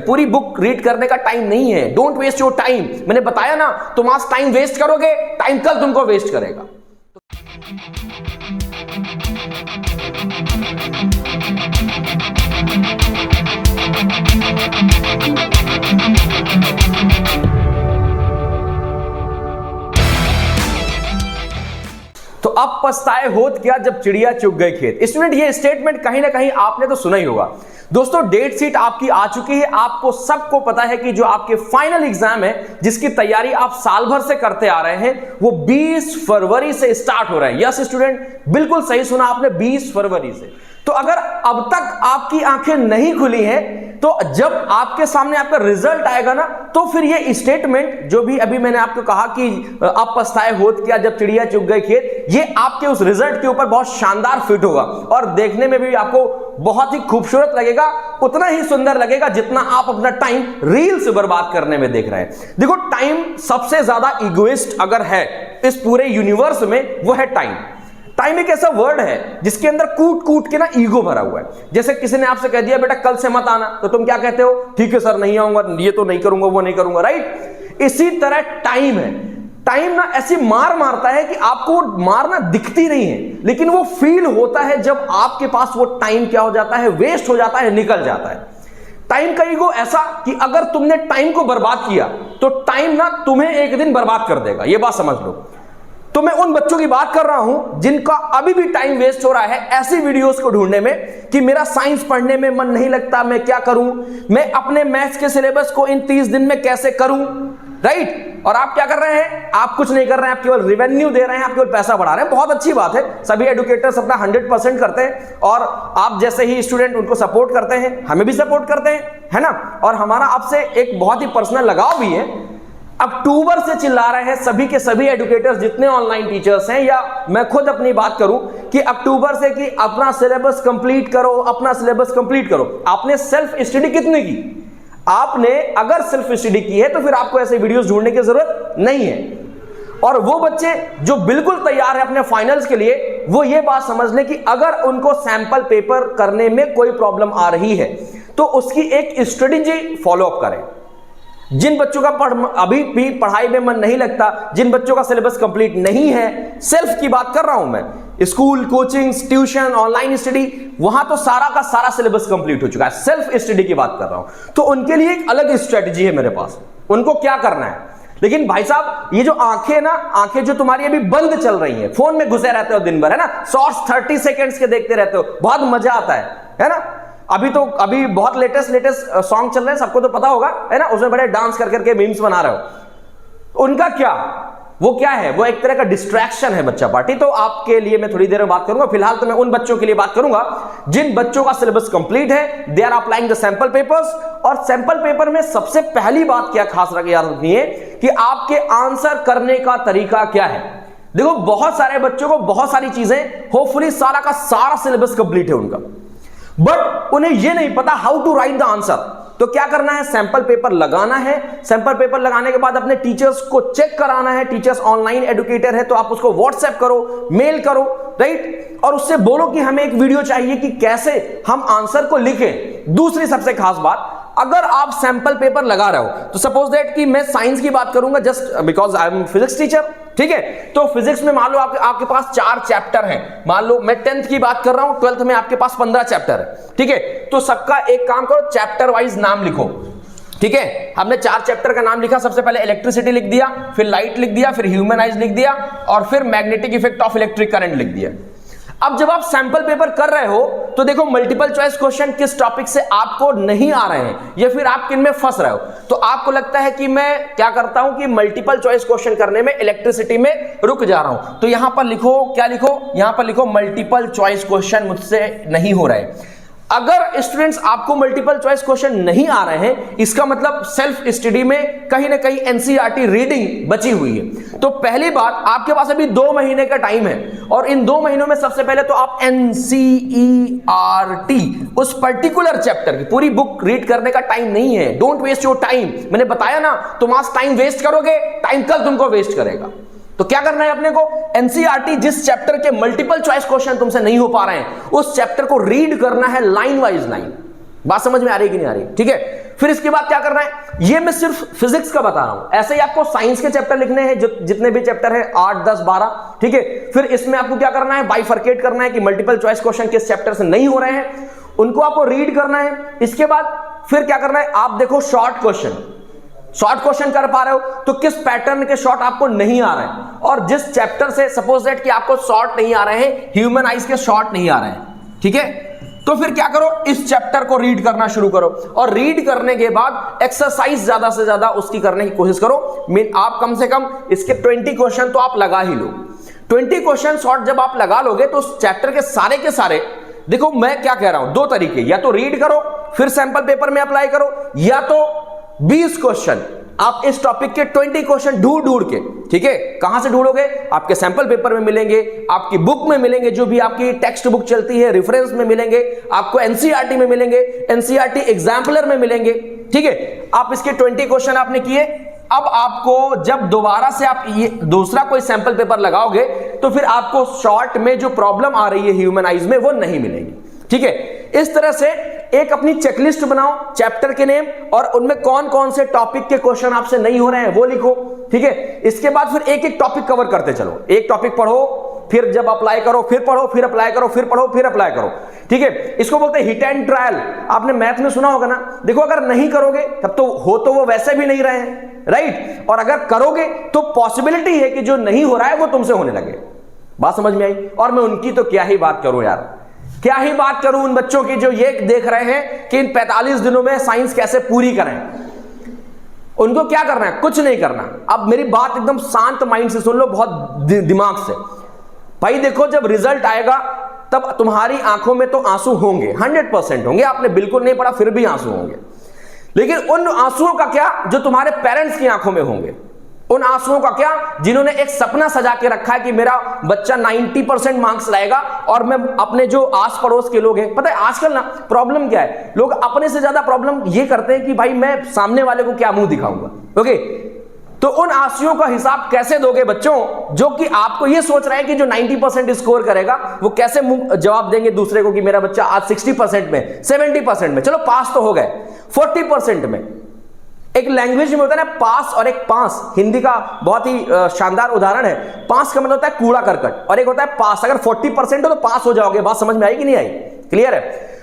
पूरी book read करने का टाइम नहीं है। Don't waste your time. मैंने बताया ना, तुम आज टाइम वेस्ट करोगे, टाइम कल तुमको वेस्ट करेगा। तो अब पछताए होत क्या जब चिड़िया चुग गई खेत। स्टूडेंट, ये स्टेटमेंट कहीं ना कहीं आपने तो सुना ही होगा। दोस्तों, डेट शीट आपकी आ चुकी है। आपको सबको पता है कि जो आपके फाइनल एग्जाम है, जिसकी तैयारी आप साल भर से करते आ रहे हैं, वो 20 फरवरी से स्टार्ट हो रहा है। यस स्टूडेंट, बिल्कुल सही सुना आपने, 20 फरवरी से। तो अगर अब तक आपकी आंखें नहीं खुली हैं, तो जब आपके सामने आपका रिजल्ट आएगा ना, तो फिर ये स्टेटमेंट जो भी अभी मैंने आपको कहा कि अब पछताए होत क्या जब चिड़िया चुग गई खेत, ये आपके उस रिजल्ट के ऊपर बहुत शानदार फिट होगा और देखने में भी आपको बहुत ही खूबसूरत लगेगा। उतना ही सुंदर लगेगा जितना आप अपना टाइम रील से बर्बाद करने में देख रहे हैं। देखो, टाइम सबसे ज्यादा इगोइस्ट अगर है इस पूरे यूनिवर्स में, वो है टाइम। टाइम एक ऐसा वर्ड है जिसके अंदर कूट कूट के ना ईगो भरा हुआ है। जैसे किसी ने आपसे कह दिया बेटा कल से मत आना, तो तुम क्या कहते हो? ठीक है सर, नहीं आऊंगा, ये तो नहीं करूंगा, वो नहीं करूंगा, राइट। इसी तरह टाइम है। टाइम ना ऐसी मार मारता है कि आपको वो मारना दिखती नहीं है, लेकिन वो फील होता है जब आपके पास वो टाइम क्या हो जाता है, वेस्ट हो जाता है, निकल जाता है। टाइम का ईगो ऐसा कि अगर तुमने टाइम को बर्बाद किया तो टाइम ना तुम्हें एक दिन बर्बाद कर देगा। ये बात समझ लो। तो मैं उन बच्चों की बात कर रहा हूं जिनका अभी भी टाइम वेस्ट हो रहा है ऐसी वीडियोस को ढूंढने में कि मेरा साइंस पढ़ने में मन नहीं लगता, मैं क्या करूं, मैं अपने मैथ्स के सिलेबस को इन 30 दिन में कैसे करूं, राइट। और आप क्या कर रहे हैं? आप कुछ नहीं कर रहे हैं, आप केवल रेवेन्यू दे रहे हैं, आप केवल पैसा बढ़ा रहे हैं। बहुत अच्छी बात है, सभी एडुकेटर्स अपना 100% करते हैं और आप जैसे ही स्टूडेंट उनको सपोर्ट करते हैं, हमें भी सपोर्ट करते हैं, है ना। और हमारा आपसे एक बहुत ही पर्सनल लगाव भी है। अक्टूबर से चिल्ला रहे हैं सभी के सभी एडुकेटर्स, जितने ऑनलाइन टीचर्स हैं, या मैं खुद अपनी बात करूं कि अक्टूबर से कि अपना सिलेबस कंप्लीट करो, अपना सिलेबस कंप्लीट करो। आपने सेल्फ स्टडी कितनी की? आपने अगर सेल्फ स्टडी की है तो फिर आपको ऐसे वीडियोस ढूंढने की जरूरत नहीं है। और वो बच्चे जो बिल्कुल तैयार है अपने फाइनल्स के लिए, वो ये बात समझ लें कि अगर उनको सैंपल पेपर करने में कोई प्रॉब्लम आ रही है तो उसकी एक स्ट्रेटेजी फॉलो अप करें। जिन बच्चों का अभी भी पढ़ाई में मन नहीं लगता, जिन बच्चों का सिलेबस कंप्लीट नहीं है, सेल्फ की बात कर रहा हूं मैं, school, coaching, tuition, online study, वहां तो सारा का सारा सिलेबस कंप्लीट हो चुका है। सेल्फ स्टडी की बात कर रहा हूं, तो उनके लिए एक अलग स्ट्रेटजी है मेरे पास। उनको क्या करना है? लेकिन भाई साहब, ये जो आंखें ना, आंखें जो तुम्हारी अभी बंद चल रही हैं, फोन में घुसे रहते हो दिन भर, है ना, शॉर्ट्स 30 सेकेंड्स के देखते रहते हो, बहुत मजा आता है ना। अभी बहुत लेटेस्ट सॉन्ग चल रहे हैं, सबको तो पता होगा, है ना, उसमें बड़े डांस कर करके मीम्स बना रहे हो। उनका क्या, वो क्या है? वो एक तरह का डिस्ट्रैक्शन है बच्चा पार्टी। तो आपके लिए मैं थोड़ी देर में बात करूंगा। फिलहाल तो मैं उन बच्चों के लिए बात करूंगा जिन बच्चों का सिलेबस कंप्लीट है, they are applying the sample papers. और सैंपल पेपर में सबसे पहली बात क्या खास याद रखनी है कि आपके आंसर करने का तरीका क्या है। देखो, बहुत सारे बच्चों को बहुत सारी चीजें, होपफुली सारा का सारा सिलेबस कंप्लीट है उनका, बट उन्हें यह नहीं पता how to write the answer. तो क्या करना है? सैंपल पेपर लगाना है। सैंपल पेपर लगाने के बाद अपने टीचर्स को चेक कराना है। टीचर्स ऑनलाइन एडुकेटर है तो आप उसको व्हाट्सएप करो, मेल करो, राइट, और उससे बोलो कि हमें एक वीडियो चाहिए कि कैसे हम आंसर को लिखें। दूसरी सबसे खास बात, अगर आप सैंपल पेपर लगा रहे हो, तो सपोज दैट कि मैं साइंस की बात करूंगा just because I am physics teacher, ठीक है। तो फिजिक्स में मान लो आपके पास 4 चैप्टर हैं। मान लो मैं 10th की बात कर रहा हूं, 12th में आपके पास 15 चैप्टर है, ठीक है। तो सबका एक काम करो, चैप्टर वाइज नाम लिखो, ठीक है। हमने 4 चैप्टर का नाम लिखा। सबसे पहले इलेक्ट्रिसिटी लिख दिया, फिर लाइट लिख दिया, फिर ह्यूमन आइज लिख दिया, और फिर magnetic effect of electric current लिख दिया। अब जब आप सैंपल पेपर कर रहे हो तो देखो, मल्टीपल चॉइस क्वेश्चन किस टॉपिक से आपको नहीं आ रहे हैं या फिर आप किन में फंस रहे हो। तो आपको लगता है कि मैं क्या करता हूं कि मल्टीपल चॉइस क्वेश्चन करने में इलेक्ट्रिसिटी में रुक जा रहा हूं। तो यहां पर लिखो, क्या लिखो? यहां पर लिखो मल्टीपल चॉइस क्वेश्चन मुझसे नहीं हो रहे। अगर स्टूडेंट्स आपको मल्टीपल चॉइस क्वेश्चन नहीं आ रहे हैं, इसका मतलब सेल्फ स्टडी में कहीं ना कहीं एनसीईआरटी रीडिंग बची हुई है। तो पहली बात, आपके पास अभी 2 महीने का टाइम है, और इन 2 महीनों में सबसे पहले तो आप एनसीईआरटी उस पर्टिकुलर चैप्टर की पूरी बुक रीड करने का टाइम नहीं है। Don't waste your time. मैंने बताया ना, तुम आज टाइम वेस्ट करोगे, टाइम कल तुमको वेस्ट करेगा। तो क्या करना है अपने को? एनसीईआरटी जिस चैप्टर के मल्टीपल चॉइस क्वेश्चन तुमसे नहीं हो पा रहे हैं, उस चैप्टर को रीड करना है लाइन वाइज लाइन। बात समझ में आ रही कि नहीं आ रही? ठीक है। फिर इसके बाद क्या करना है, ये मैं सिर्फ फिजिक्स का बता रहा हूं, ऐसे ही आपको साइंस के चैप्टर लिखने हैं, जितने भी चैप्टर है 8, 10, 12, ठीक है। फिर इसमें आपको क्या करना है, बाइफरकेट करना है कि मल्टीपल चॉइस क्वेश्चन किस चैप्टर से नहीं हो रहे हैं, उनको आपको रीड करना है। इसके बाद फिर क्या करना है, आप देखो शॉर्ट क्वेश्चन कर पा रहे हो तो किस पैटर्न के शॉर्ट आपको नहीं आ रहे हैं, और जिस चैप्टर से सपोज दैट कि आपको शॉर्ट नहीं आ रहे हैं, ह्यूमन आइज के शॉर्ट नहीं आ रहे हैं, ठीक है, तो फिर क्या करो, इस चैप्टर को रीड करना शुरू करो, और रीड करने के बाद एक्सरसाइज ज्यादा से ज्यादा उसकी करने की कोशिश करो। आप कम से कम इसके 20 क्वेश्चन तो आप लगा ही लो। 20 क्वेश्चन शॉर्ट जब आप लगा लोगे तो उस चैप्टर के सारे देखो मैं क्या कह रहा हूं, दो तरीके, या तो रीड करो फिर सैंपल पेपर में अप्लाई करो, या तो 20 क्वेश्चन आप इस टॉपिक के 20 क्वेश्चन ढूंढ के, ठीक है, कहां से ढूंढोगे, आपके सैंपल पेपर में मिलेंगे, आपकी बुक में मिलेंगे, जो भी आपकी टेक्स्ट बुक चलती है रेफरेंस में मिलेंगे, आपको एनसीईआरटी में मिलेंगे, एनसीईआरटी एग्जाम्पलर में मिलेंगे, ठीक है। आप इसके 20 क्वेश्चन आपने किए, अब आपको जब दोबारा से आप ये दूसरा कोई सैंपल पेपर लगाओगे तो फिर आपको शॉर्ट में जो प्रॉब्लम आ रही है ह्यूमन आइज में वो नहीं मिलेगी, ठीक है। इस तरह से एक अपनी चेकलिस्ट बनाओ, चैप्टर के नेम और उनमें कौन कौन से टॉपिक के क्वेश्चन आपसे नहीं हो रहे हैं वो लिखो, ठीक है। इसके बाद फिर एक एक टॉपिक कवर करते चलो, एक टॉपिक पढ़ो, फिर जब अप्लाई करो फिर पढ़ो, फिर अप्लाई करो, फिर पढ़ो, फिर अप्लाई करो, ठीक है। इसको बोलते हैं हिट एंड ट्रायल, आपने मैथ में सुना होगा ना। देखो अगर नहीं करोगे तब तो वो वैसे भी नहीं रहे हैं, राइट, और अगर करोगे तो पॉसिबिलिटी है कि जो नहीं हो रहा है वो तुमसे होने लगे। बात समझ में आई। और मैं उनकी तो क्या ही बात करूं यार, क्या ही बात करूं उन बच्चों की जो ये देख रहे हैं कि इन 45 दिनों में साइंस कैसे पूरी करें। उनको क्या करना है, कुछ नहीं करना। अब मेरी बात एकदम शांत माइंड से सुन लो, बहुत दिमाग से। भाई देखो जब रिजल्ट आएगा तब तुम्हारी आंखों में तो आंसू होंगे, 100% होंगे, आपने बिल्कुल नहीं पढ़ा फिर भी आंसू होंगे, लेकिन उन आंसुओं का क्या जो तुम्हारे पेरेंट्स की आंखों में होंगे, उन आंसुओं का क्या जिन्होंने एक सपना सजा के रखा है कि मेरा बच्चा 90% मार्क्स लाएगा और मैं अपने जो आस पड़ोस के लोग हैं। पता है आजकल ना प्रॉब्लम क्या है, लोग अपने से ज्यादा प्रॉब्लम ये करते हैं कि भाई मैं सामने वाले को क्या मुंह दिखाऊंगा। ओके, तो उन आंसुओं का हिसाब कैसे दोगे बच्चों, जो कि आपको ये सोच रहे हैं कि जो 90% स्कोर करेगा वो कैसे जवाब देंगे दूसरे को कि मेरा बच्चा आज 60% में, 70% में, चलो पास तो हो गए, 40% में। एक लैंग्वेज में होता है ना पास और एक पास, हिंदी का बहुत ही शानदार उदाहरण है। पास का मतलब होता है कूड़ा करकट और एक होता है पास। अगर 40% हो तो पास हो जाओगे। बात समझ में आई कि नहीं आई, क्लियर है।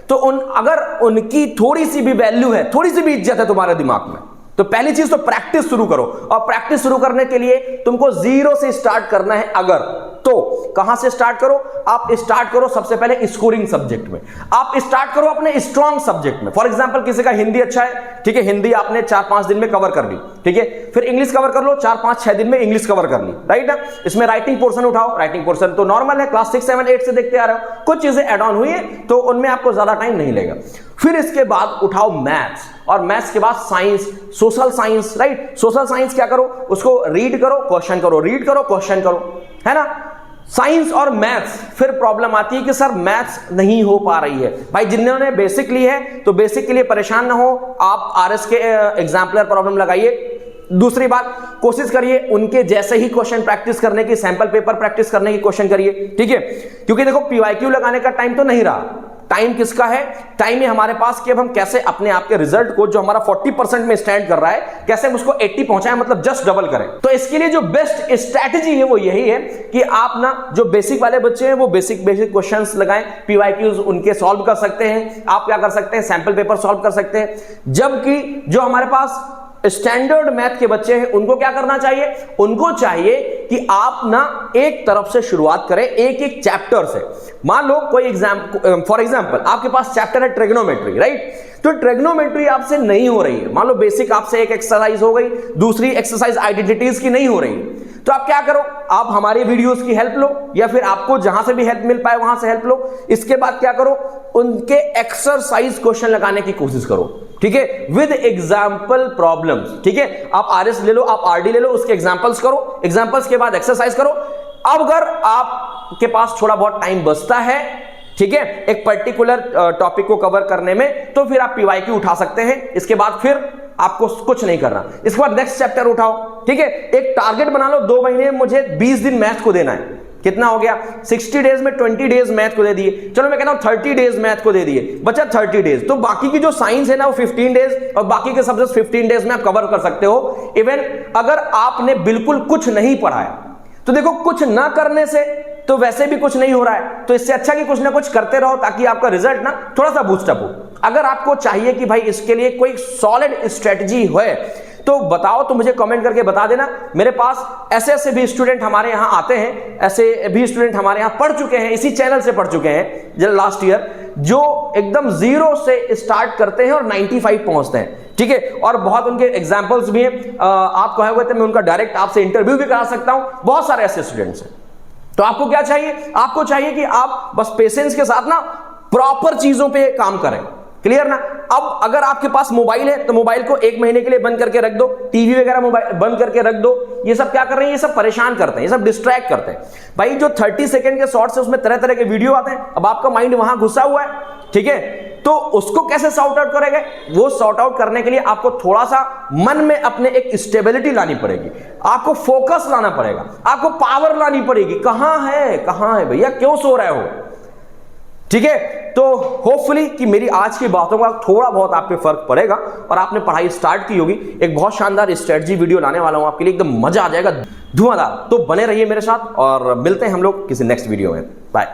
तो अगर उनकी थोड़ी सी भी वैल्यू है, थोड़ी सी भी इज्जत है तुम्हारे दिमाग में, तो पहली चीज तो प्रैक्टिस शुरू करो। और प्रैक्टिस शुरू करने के लिए तुमको 0 से स्टार्ट करना है। अगर तो कहां से स्टार्ट करो, आप स्टार्ट करो सबसे पहले स्कोरिंग सब्जेक्ट में। आप स्टार्ट करो अपने स्ट्रॉन्ग सब्जेक्ट में। फॉर एग्जांपल किसी का हिंदी अच्छा है, ठीक है, हिंदी आपने 4-5 दिन में कवर कर ली, ठीक है। फिर इंग्लिश कवर कर लो, 4-5-6 दिन में इंग्लिश कवर कर ली, राइट ना। इसमें राइटिंग पोर्शन उठाओ, राइटिंग पोर्शन तो नॉर्मल है, क्लास 6, 7, 8 से देखते आ रहे हो। कुछ चीजें एड ऑन हुई है तो उनमें आपको ज्यादा टाइम नहीं लगेगा। फिर इसके बाद उठाओ मैथ्स, और मैथ्स के बाद science, social science, right. Social science क्या करो, उसको रीड करो, क्वेश्चन करो, रीड करो, क्वेश्चन करो, है ना। साइंस और मैथ्स फिर प्रॉब्लम आती है कि सर मैथ्स नहीं हो पा रही है। भाई जिन्होंने बेसिक ली है तो बेसिक के लिए परेशान ना हो, आप आरएस के एग्जाम्पलर प्रॉब्लम लगाइए। दूसरी बात, कोशिश करिए उनके जैसे ही क्वेश्चन प्रैक्टिस करने की, सैंपल पेपर प्रैक्टिस करने की क्वेश्चन करिए, ठीक है। क्योंकि देखो पीवाईक्यू लगाने का टाइम तो नहीं रहा, टाइम किसका है, टाइम है हमारे पास कि अब हम कैसे अपने आप के रिजल्ट को जो हमारा 40% में स्टैंड कर रहा है, कैसे हम उसको 80 पहुंचाएं, मतलब जस्ट डबल करें। तो इसके लिए जो बेस्ट स्ट्रैटेजी है वो यही है कि आप ना जो बेसिक वाले बच्चे हैं वो बेसिक क्वेश्चंस लगाएं, पीवाईक्यूज उनके सॉल्व कर सकते हैं। आप क्या कर सकते हैं, सैंपल पेपर सॉल्व कर सकते हैं। जबकि जो हमारे पास स्टैंडर्ड मैथ के बच्चे हैं उनको क्या करना चाहिए, उनको चाहिए कि आप ना एक तरफ से शुरुआत करें, एक एक चैप्टर से। मान लो कोई फॉर एग्जांपल आपके पास चैप्टर है ट्रिग्नोमेट्री, राइट। तो ट्रिग्नोमेट्री आपसे नहीं हो रही है, मान लो बेसिक आपसे एक एक्सरसाइज हो गई, दूसरी एक्सरसाइज आइडेंटिटीज की नहीं हो रही, तो आप क्या करो, आप हमारी वीडियोस की हेल्प लो या फिर आपको जहां से भी हेल्प मिल पाए वहां से हेल्प लो। इसके बाद क्या करो, उनके एक्सरसाइज क्वेश्चन लगाने की कोशिश करो, ठीक है, विद एग्जाम्पल प्रॉब्लम्स, ठीक है। आप आरएस ले लो, आप आरडी ले लो, उसके एग्जाम्पल्स करो, एग्जाम्पल्स के बाद एक्सरसाइज करो। अब अगर आपके पास थोड़ा बहुत टाइम बचता है, ठीक है, एक पर्टिकुलर टॉपिक को कवर करने में, तो फिर आप पीवाईक्यू उठा सकते हैं। इसके बाद फिर आपको कुछ नहीं करना, इसके बाद नेक्स्ट चैप्टर उठाओ, ठीक है। एक टारगेट बना लो, 2 महीने में मुझे 20 दिन मैथ को देना है, कितना हो गया 60 डेज में 20 डेज मैथ को दे दिए, चलो मैं कहता हूं 30 डेज मैथ को दे दिए, बचा 30 डेज। तो बाकी की जो साइंस है ना वो 15 डेज और बाकी के सब्जेक्ट 15 डेज में आप कवर कर सकते हो। इवन अगर आपने बिल्कुल कुछ नहीं पढ़ा है तो देखो कुछ ना करने से तो वैसे भी कुछ नहीं हो रहा है, तो इससे अच्छा कि कुछ ना कुछ करते रहो ताकि आपका रिजल्ट ना थोड़ा सा बूस्टअप हो। अगर आपको चाहिए कि भाई इसके लिए कोई सॉलिड स्ट्रेटजी है तो बताओ, तो मुझे कमेंट करके बता देना। मेरे पास ऐसे भी स्टूडेंट हमारे यहां आते हैं, ऐसे भी स्टूडेंट हमारे यहां पढ़ चुके हैं, इसी चैनल से पढ़ चुके हैं लास्ट ईयर, जो एकदम जीरो से स्टार्ट करते हैं और 95 पहुंचते हैं, ठीक है। और बहुत उनके एग्जांपल्स भी हैं, आप कहे हुए थे मैं उनका डायरेक्ट आपसे इंटरव्यू भी करा सकता हूं, बहुत सारे ऐसे स्टूडेंट्स हैं। तो आपको क्या चाहिए, आपको चाहिए कि आप बस पेशेंस के साथ ना प्रॉपर चीजों पे काम करें, क्लियर ना। अब अगर आपके पास मोबाइल है तो मोबाइल को 1 महीने के लिए बंद करके रख दो, टीवी वगैरह मोबाइल बंद करके रख दो। ये सब क्या कर रहे हैं, ये सब परेशान करते हैं, ये सब डिस्ट्रैक्ट करते हैं भाई। जो 30 सेकंड के शॉर्ट्स है उसमें तरह तरह के वीडियो आते हैं, अब आपका माइंड वहां घुसा हुआ है, ठीक है। तो उसको कैसे सॉर्ट आउट करेंगे, वो सॉर्ट आउट करने के लिए आपको थोड़ा सा मन में अपने एक स्टेबिलिटी लानी पड़ेगी, आपको फोकस लाना पड़ेगा, आपको पावर लानी पड़ेगी। कहां है भैया, क्यों सो रहे हो, ठीक है। तो होपफुली कि मेरी आज की बातों का थोड़ा बहुत आप पे फर्क पड़ेगा और आपने पढ़ाई स्टार्ट की होगी। एक बहुत शानदार स्ट्रेटजी वीडियो लाने वाला हूं आपके लिए, एकदम मजा आ जाएगा, धुआंधार। तो बने रहिए मेरे साथ और मिलते हैं हम लोग किसी नेक्स्ट वीडियो में। बाय।